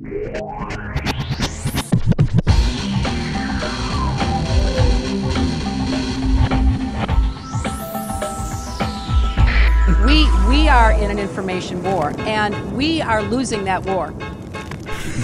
We are in an information war, and we are losing that war.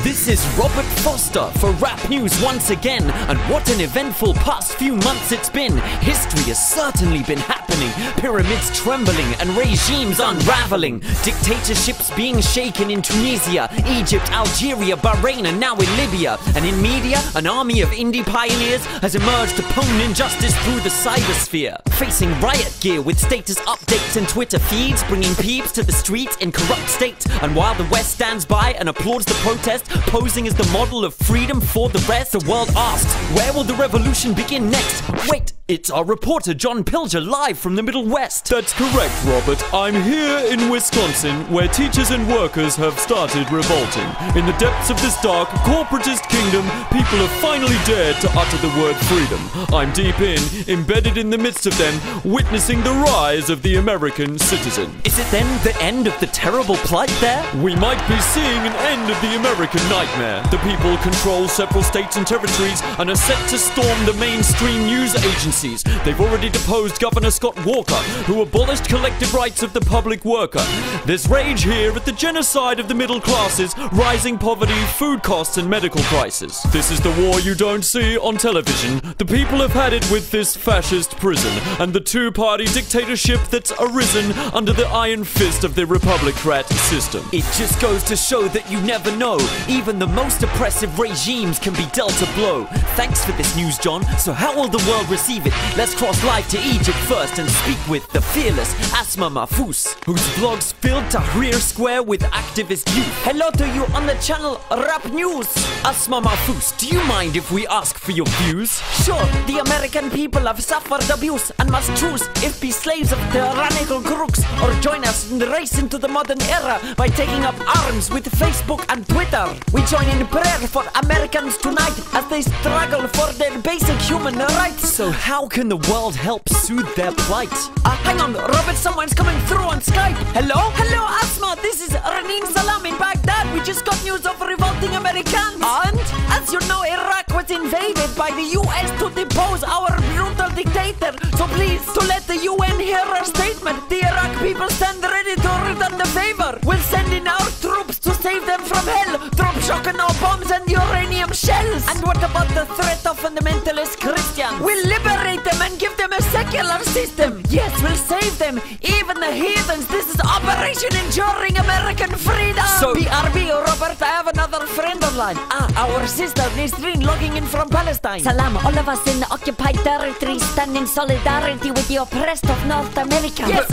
This is Robert Foster for Rap News once again, and what an eventful past few months it's been. History has certainly been happening, pyramids trembling and regimes unraveling, dictatorships being shaken in Tunisia, Egypt, Algeria, Bahrain, and now in Libya. And in media, an army of indie pioneers has emerged to pwn injustice through the cybersphere, facing riot gear with status updates and Twitter feeds, bringing peeps to the streets in corrupt state. And while the West stands by and applauds the protest, posing as the model of freedom for the rest, the world asks, where will the revolution begin next? Wait, it's our reporter John Pilger live from the Middle West. That's correct, Robert. I'm here in Wisconsin, where teachers and workers have started revolting. In the depths of this dark, corporatist kingdom, people have finally dared to utter the word freedom. I'm deep embedded in the midst of them, witnessing the rise of the American citizen. Is it then the end of the terrible plight there? We might be seeing an end of the American nightmare. The people control several states and territories and are set to storm the mainstream news agencies. They've already deposed Governor Scott Walker, who abolished collective rights of the public worker. There's rage here at the genocide of the middle classes, rising poverty, food costs, and medical crisis. This is the war you don't see on television. The people have had it with this fascist prison and the two-party dictatorship that's arisen under the iron fist of the Republicrat system. It just goes to show that you never know. Even the most oppressive regimes can be dealt a blow. Thanks for this news, John. So how will the world receive it? Let's cross live to Egypt first and speak with the fearless Asma Mahfouz, whose vlogs filled Tahrir Square with activist youth. Hello to you on the channel Rap News. Asma Mahfouz, do you mind if we ask for your views? Sure, the American people have suffered abuse and must choose if be slaves of tyrannical crooks or join us in the race into the modern era by taking up arms with Facebook and Twitter. We join in prayer for Americans tonight as they struggle for their basic human rights. So how can the world help soothe their plight? Hang on, Robert, someone's coming through on Skype. Hello? Hello, Asma, this is Ranin Salam in Baghdad. We just got news of revolting Americans. And? As you know, Iraq was invaded by the US to depose our brutal dictator. So please, to let the UN hear our statement, the Iraq people stand ready to return the favor. We'll send in our troops to save them from hell, drop shock and bombs and uranium shells. And what about the threat of fundamentalist Christians? We'll liberate them and give them a secular system. Yes, we'll save them, even the heathens. This is Operation Ensuring American Freedom. So, BRB, Robert, I have another friend online. Our sister Nisreen logging in from Palestine. Salam, all of us in the occupied territory stand in solidarity with the oppressed of North America. Yes,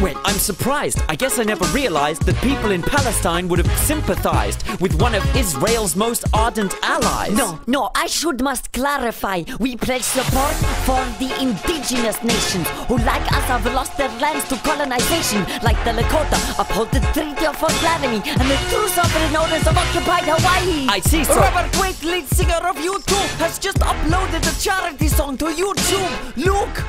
wait, I'm surprised. I guess I never realized that people in Palestine would have sympathized with one of Israel's most ardent allies. No, I must clarify. We pledge support for the indigenous nations who, like us, have lost their lands to colonization, like the Lakota uphold the Treaty of Fort Laramie and the true sovereign owners of occupied Hawaii. I see, so Robert Waite, lead singer of U2, has just uploaded a charity song to YouTube. Look!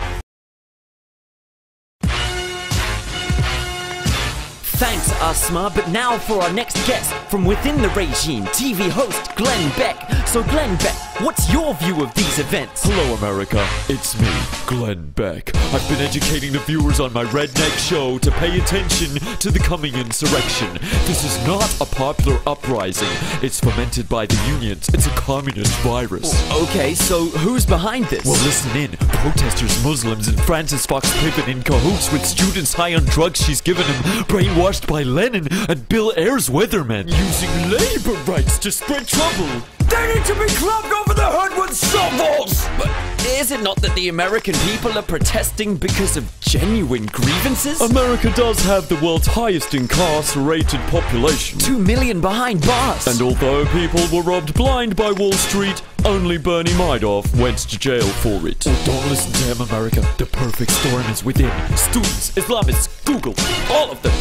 Thanks, Asma, but now for our next guest. From within the regime, TV host Glenn Beck. So Glenn Beck, what's your view of these events? Hello, America. It's me, Glenn Beck. I've been educating the viewers on my redneck show to pay attention to the coming insurrection. This is not a popular uprising. It's fomented by the unions. It's a communist virus. Okay, so who's behind this? Well, listen in. Protesters, Muslims, and Francis Fox Pippin in cahoots with students high on drugs she's given him, brainwashed by Lenin and Bill Ayers weathermen, using labor rights to spread trouble. They need to be clubbed over the head with shovels! But is it not that the American people are protesting because of genuine grievances? America does have the world's highest incarcerated population. 2 million behind bars. And although people were robbed blind by Wall Street, Only Bernie Madoff went to jail for it. Oh, don't listen to him, America. The perfect storm is within. Students, Islamists, Google, all of them.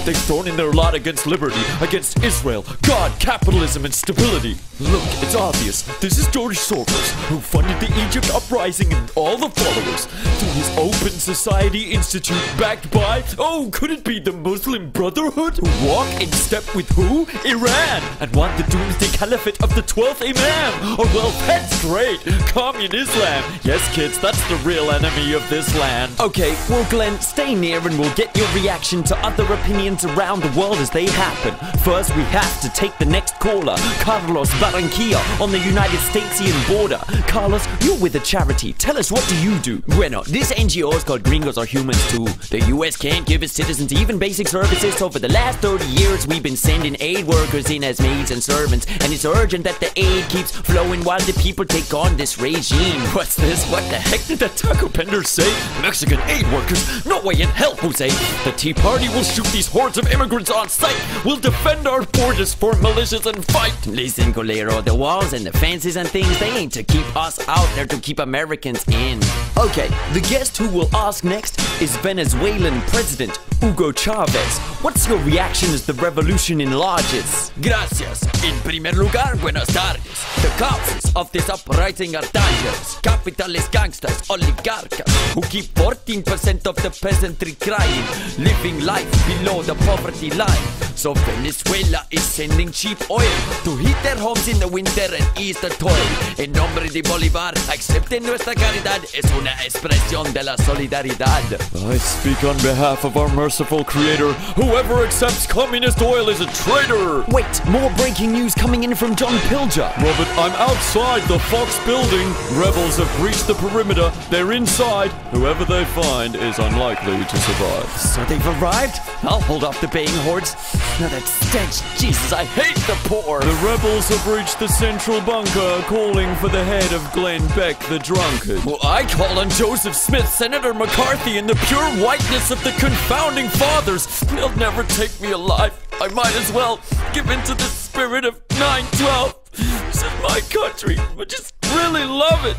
They've thrown in their lot against liberty, against Israel, God, capitalism, and stability. Look, it's obvious. This is George Soros, who funded the Egypt uprising and all the followers through his Open Society Institute, backed by, oh, could it be the Muslim Brotherhood, who walk in step with who? Iran, and want the doomsday caliphate of the 12th Imam. Oh, well, that's great. Communist Islam. Yes, kids, that's the real enemy of this land. Okay, well, Glenn, stay near and we'll get your reaction to other opinions around the world as they happen. First, we have to take the next caller, Carlos Barranquilla, on the United Statesian border. Carlos, you're with a charity. Tell us, what do you do? Bueno, this NGO is called Gringos Are Humans Too. The US can't give its citizens even basic services, so for the last 30 years we've been sending aid workers in as maids and servants, and it's urgent that the aid keeps flowing while the people take on this regime. What's this? What the heck did that taco vendor say? Mexican aid workers? No way in hell, Jose. The Tea Party will shoot these hordes of immigrants on sight. We'll defend our borders for militias and fight. Listen, Colero, the walls and the fences and things, they ain't to keep us out, they're to keep Americans in. Okay, the guest who will ask next is Venezuelan President Hugo Chavez. What's your reaction as the revolution enlarges? Gracias. In primer lugar, buenas tardes. The causes of this uprising are dangerous. Capitalist gangsters, oligarchs, who keep 14% of the peasantry crying, living life below the poverty line. So Venezuela is sending cheap oil to heat their homes in the winter and ease the toil. En nombre de Bolívar, acepten nuestra caridad, es una expresión de la solidaridad. I speak on behalf of our merciful creator. Whoever accepts communist oil is a traitor. Wait, more breaking news coming in from John Pilger. Robert, I'm outside the Fox building. Rebels have breached the perimeter. They're inside. Whoever they find is unlikely to survive. So they've arrived? I'll hold off the baying hordes. Now that stench, Jesus, I hate the poor. The rebels have reached the central bunker, calling for the head of Glenn Beck the drunkard. Well, I call on Joseph Smith, Senator McCarthy, and the pure whiteness of the confounding fathers. They'll never take me alive. I might as well give in to the spirit of 9/12. This is my country. I just really love it.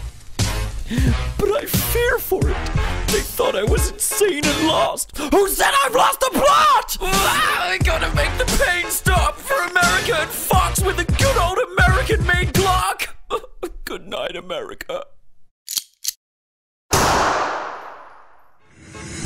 But I fear for it. They thought I was insane and lost. Who said I've lost the plot? I gotta make the pain stop for America and Fox with a good old American-made Glock. Good night, America.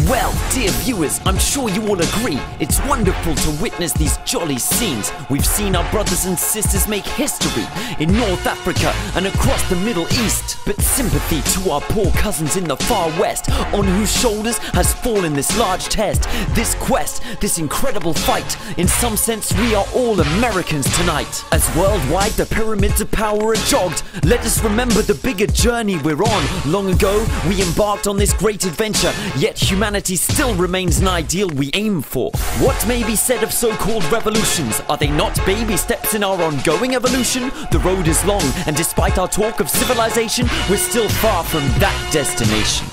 Well, dear viewers, I'm sure you all agree, it's wonderful to witness these jolly scenes. We've seen our brothers and sisters make history in North Africa and across the Middle East. But sympathy to our poor cousins in the far west, on whose shoulders has fallen this large test, this quest, this incredible fight. In some sense, we are all Americans tonight. As worldwide the pyramids of power are jogged, let us remember the bigger journey we're on. Long ago, we embarked on this great adventure, yet humanity still remains an ideal we aim for. What may be said of so-called revolutions? Are they not baby steps in our ongoing evolution? The road is long, and despite our talk of civilization, we're still far from that destination.